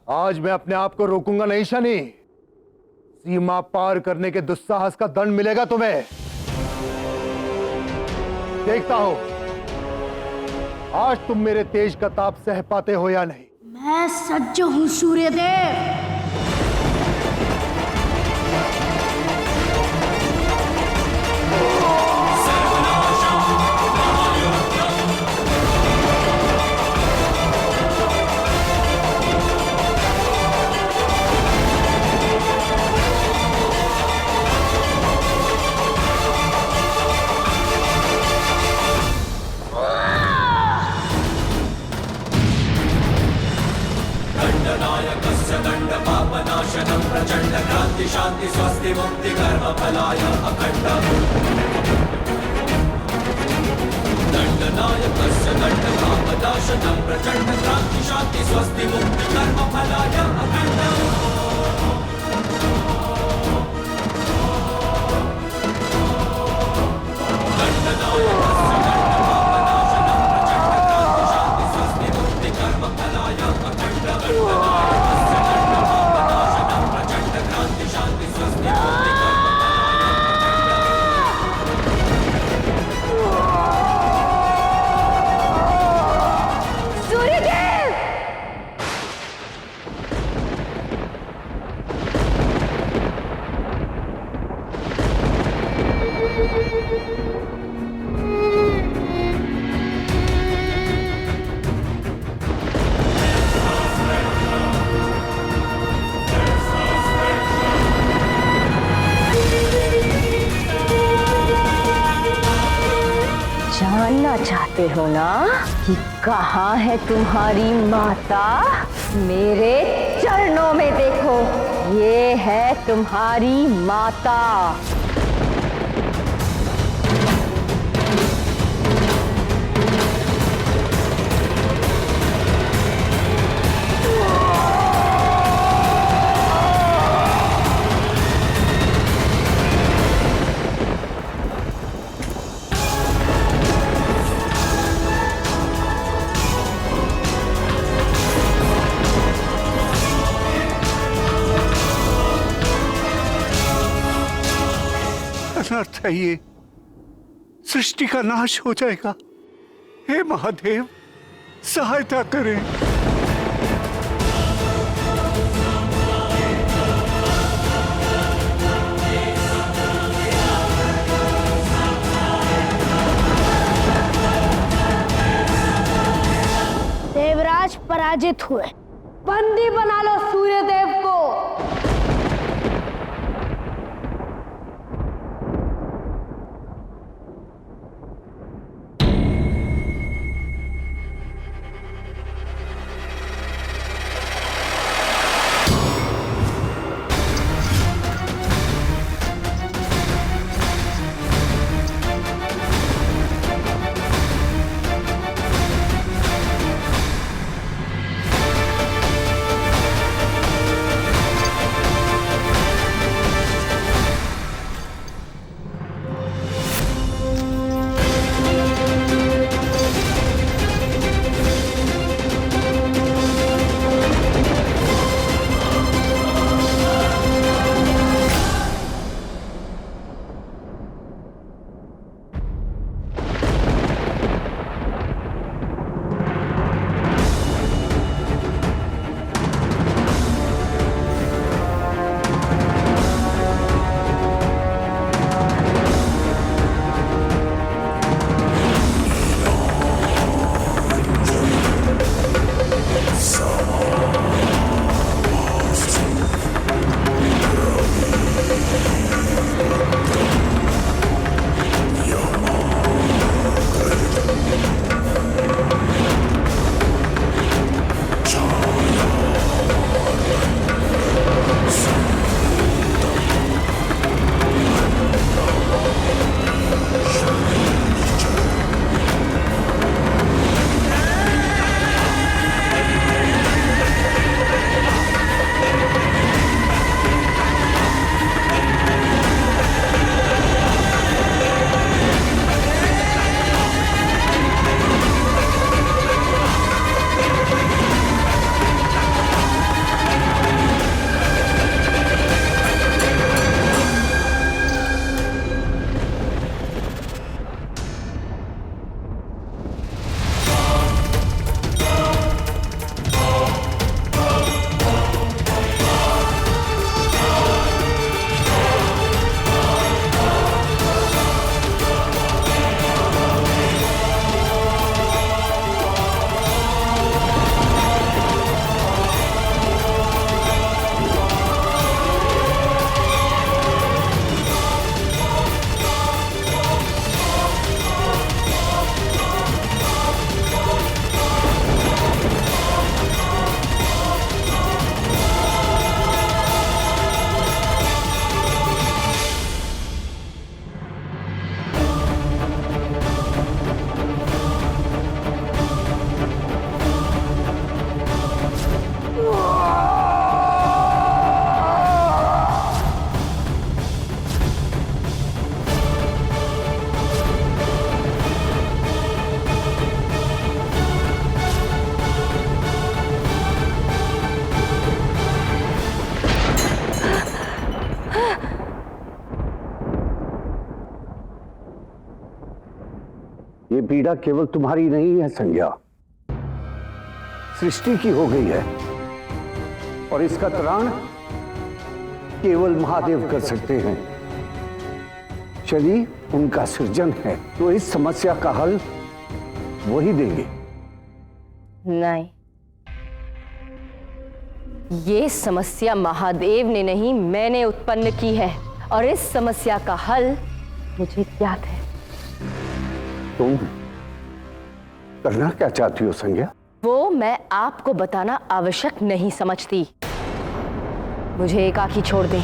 आज मैं अपने आप को रोकूंगा नहीं शनि। सीमा पार करने के दुस्साहस का दंड मिलेगा तुम्हें। देखता हो आज तुम मेरे तेज का ताप सह पाते हो या नहीं। मैं सज्ज हूं सूर्यदेव। दंडपापनाशनं प्रचंड क्रांति शांति स्वस्ति मुक्ति कर्म फलाय अखंड दंडनायकस्य दंडपापनाशनं प्रचंड क्रांति शांति स्वस्ति मुक्ति कर्म फलाय अखंड जानना चाहते हो ना कि कहाँ है तुम्हारी माता? मेरे चरणों में देखो, ये है तुम्हारी माता। अनर्थ है ये, सृष्टि का नाश हो जाएगा। हे महादेव सहायता करें। देवराज पराजित हुए। बंदी बना लो सूर्यदेव को। ये पीड़ा केवल तुम्हारी नहीं है संज्ञा, सृष्टि की हो गई है और इसका त्राण केवल महादेव कर सकते हैं। शनि उनका सृजन है, तो इस समस्या का हल वही देंगे। नहीं, ये समस्या महादेव ने नहीं, मैंने उत्पन्न की है और इस समस्या का हल मुझे ज्ञात है। तुम करना क्या चाहती हो संज्ञा? वो मैं आपको बताना आवश्यक नहीं समझती। मुझे एकाकी छोड़ दें।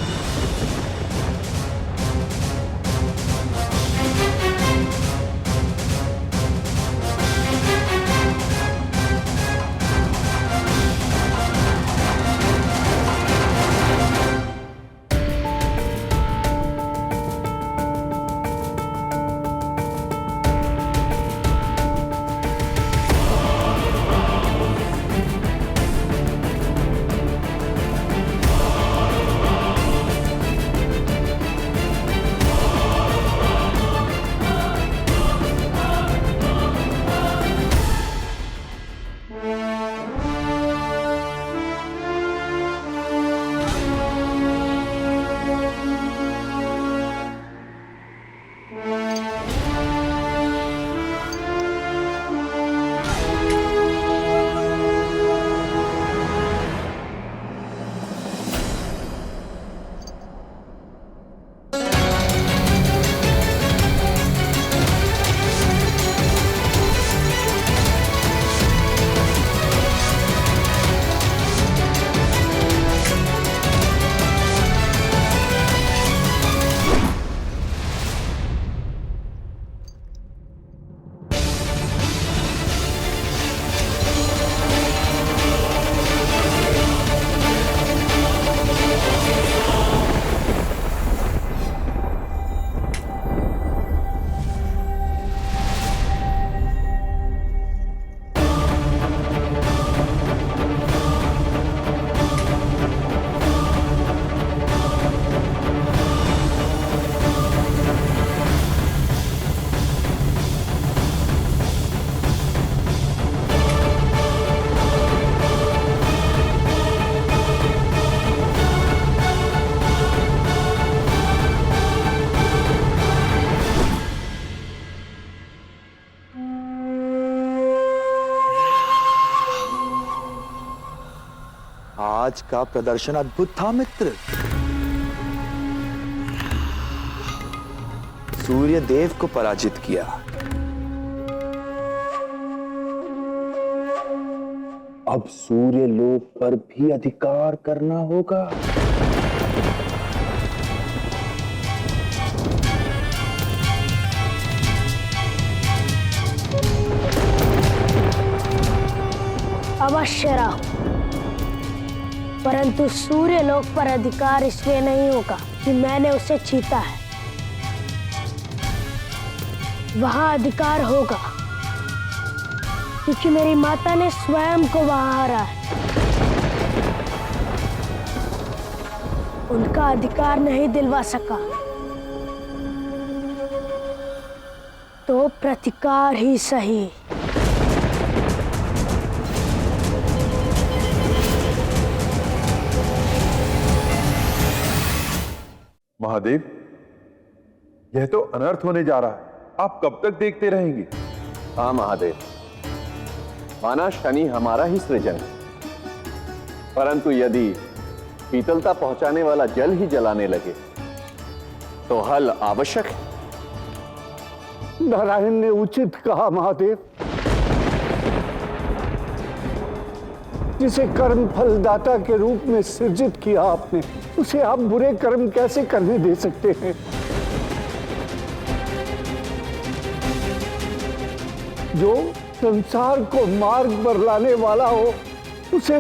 आज का प्रदर्शन अद्भुत था मित्र। सूर्य देव को पराजित किया। अब सूर्य लोक पर भी अधिकार करना होगा। अवश्य राहु, परंतु सूर्य लोक पर अधिकार इसलिए नहीं होगा कि मैंने उसे जीता है। वहां अधिकार होगा क्योंकि मेरी माता ने स्वयं को वहां हारा है। उनका अधिकार नहीं दिलवा सका तो प्रतिकार ही सही। महादेव, यह तो अनर्थ होने जा रहा है। आप कब तक देखते रहेंगे? हाँ महादेव, माना शनि हमारा ही सृजन है, परंतु यदि शीतलता पहुंचाने वाला जल ही जलाने लगे तो हल आवश्यक है। नारायण ने उचित कहा महादेव। जिसे कर्म फलदाता के रूप में सृजित किया आपने, उसे आप बुरे कर्म कैसे करने दे सकते हैं? जो संसार को मार्ग पर लाने वाला हो, उसे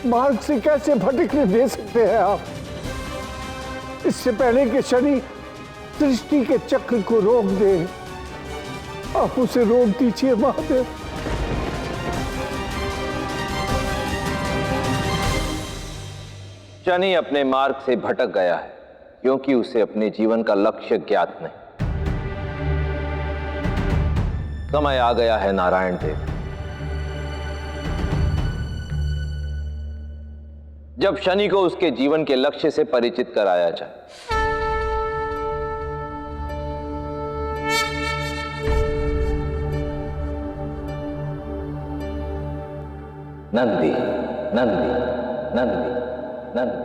मार्ग से कैसे भटकने दे सकते हैं आप? इससे पहले कि शनि सृष्टि के चक्र को रोक दे, आप उसे रोक दीजिए महादेव। शनि अपने मार्ग से भटक गया है क्योंकि उसे अपने जीवन का लक्ष्य ज्ञात नहीं। समय आ गया है नारायण देव, जब शनि को उसके जीवन के लक्ष्य से परिचित कराया जाए। नंदी नंदी नंदी नंदी नंदी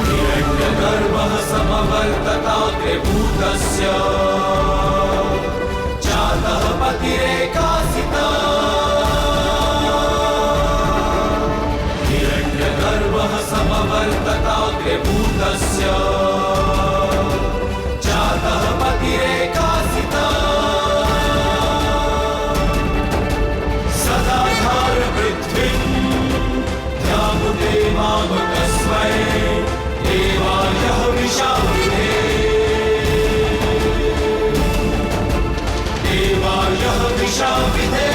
हिरण्यगर्भः समवर्तताग्रभूतस्य जातः पतिरेकासिता। हिरण्यगर्भः समवर्तताग्रभूतस्य जातः पतिरेकासिता। सदाधार पृथ्वीं ध्यामुते मामकस्मै देवायः विशाविदे। देवायः विशाविदे।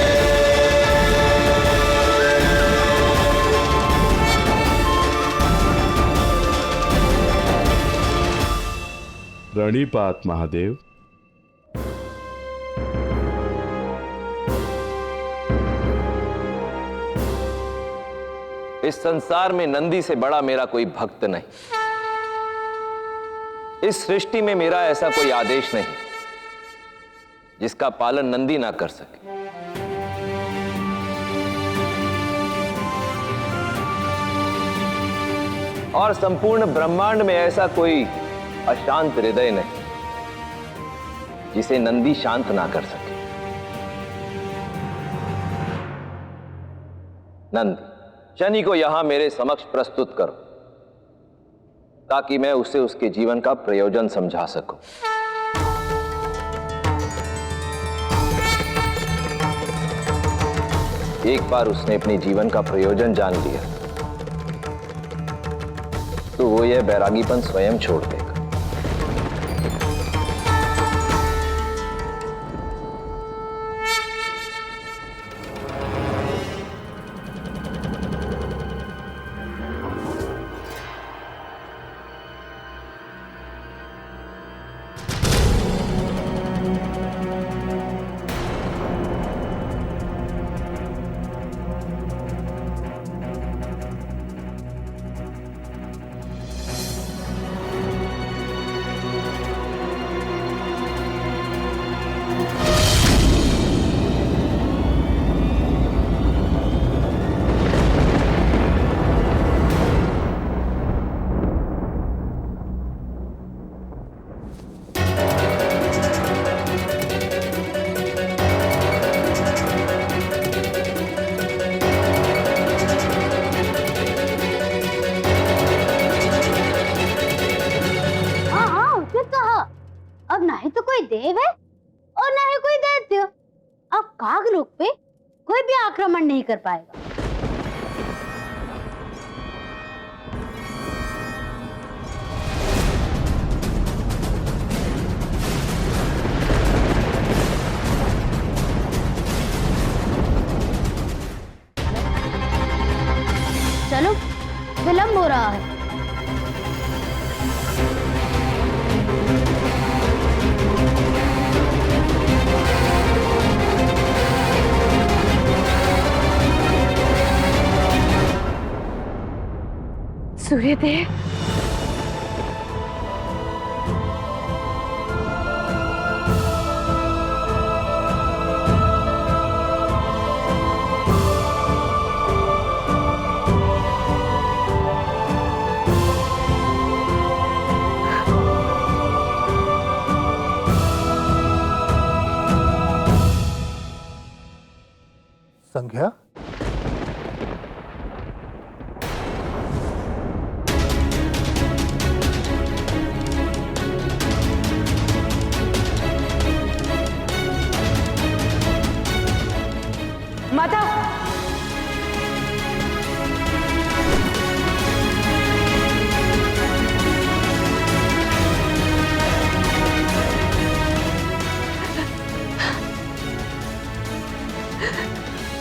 प्रणिपात महादेव। इस संसार में नंदी से बड़ा मेरा कोई भक्त नहीं। इस सृष्टि में मेरा ऐसा कोई आदेश नहीं जिसका पालन नंदी ना कर सके। और संपूर्ण ब्रह्मांड में ऐसा कोई अशांत हृदय नहीं जिसे नंदी शांत ना कर सके। नंदी, शनि को यहां मेरे समक्ष प्रस्तुत करो ताकि मैं उसे उसके जीवन का प्रयोजन समझा सकूं। एक बार उसने अपने जीवन का प्रयोजन जान लिया तो वो यह बैरागीपन स्वयं छोड़ देगा। अब ना ही तो कोई देव है और ना ही कोई दैत्य। अब कागलोक पे कोई भी आक्रमण नहीं कर पाएगा। चलो, विलंब हो रहा है। सूर्यदेव, संध्या, माता,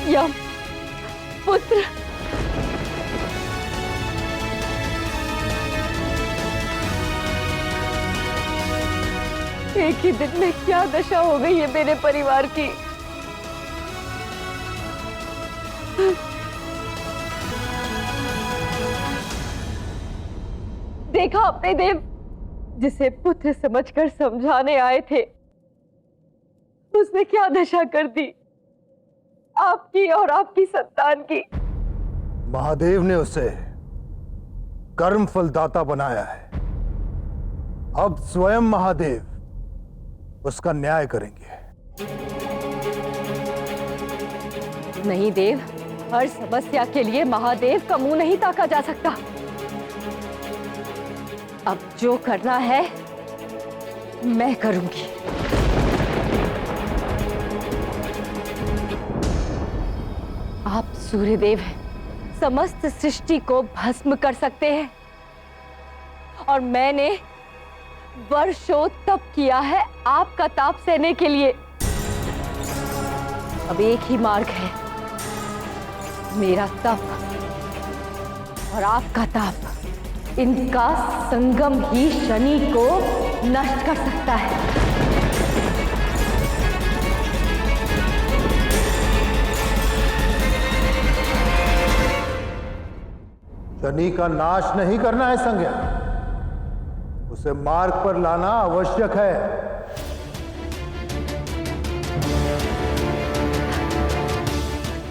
यम पुत्र, एक ही दिन में क्या दशा हो गई है मेरे परिवार की। देखा आपने देव, जिसे पुत्र समझकर समझाने आए थे, उसने क्या दशा कर दी आपकी और आपकी संतान की। महादेव ने उसे कर्म फलदाता बनाया है। अब स्वयं महादेव उसका न्याय करेंगे। नहीं देव, हर समस्या के लिए महादेव का मुंह नहीं ताका जा सकता। अब जो करना है मैं करूंगी। आप सूर्यदेव हैं, समस्त सृष्टि को भस्म कर सकते हैं, और मैंने वर्षों तप किया है आपका ताप सहने के लिए। अब एक ही मार्ग है, मेरा तप और आपका ताप, इनका संगम ही शनि को नष्ट कर सकता है। शनि का नाश नहीं करना है संज्ञा, उसे मार्ग पर लाना आवश्यक है।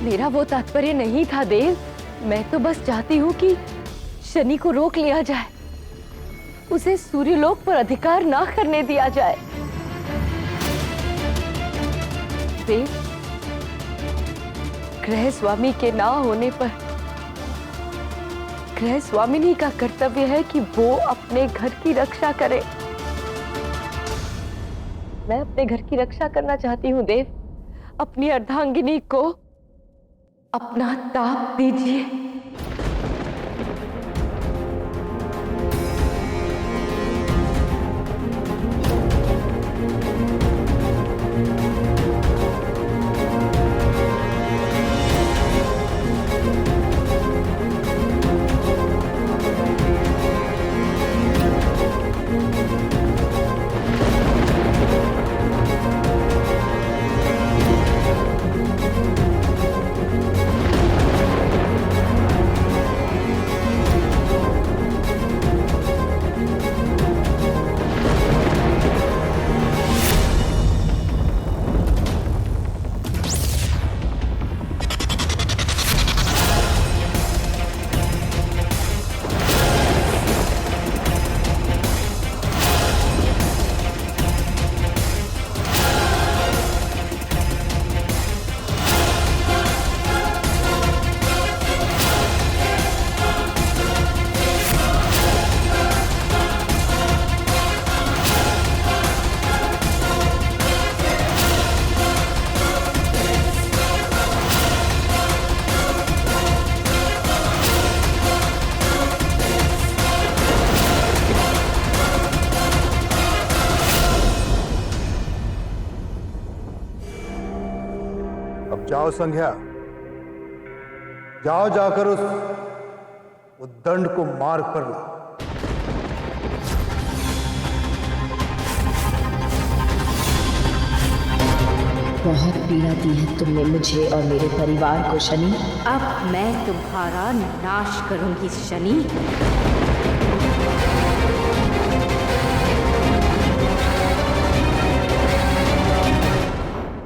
मेरा वो तात्पर्य नहीं था देव, मैं तो बस चाहती हूं कि शनि को रोक लिया जाए, उसे सूर्यलोक पर अधिकार ना करने दिया जाए। देव, गृह स्वामी के ना होने पर गृह स्वामिनी का कर्तव्य है कि वो अपने घर की रक्षा करे। मैं अपने घर की रक्षा करना चाहती हूँ देव, अपनी अर्धांगिनी को अपना ताप दीजिए। अब जाओ संध्या, जाओ जाकर उस दंड को मार्ग पर ला। बहुत पीड़ा दी है तुमने मुझे और मेरे परिवार को शनि। अब मैं तुम्हारा नाश करूंगी शनि।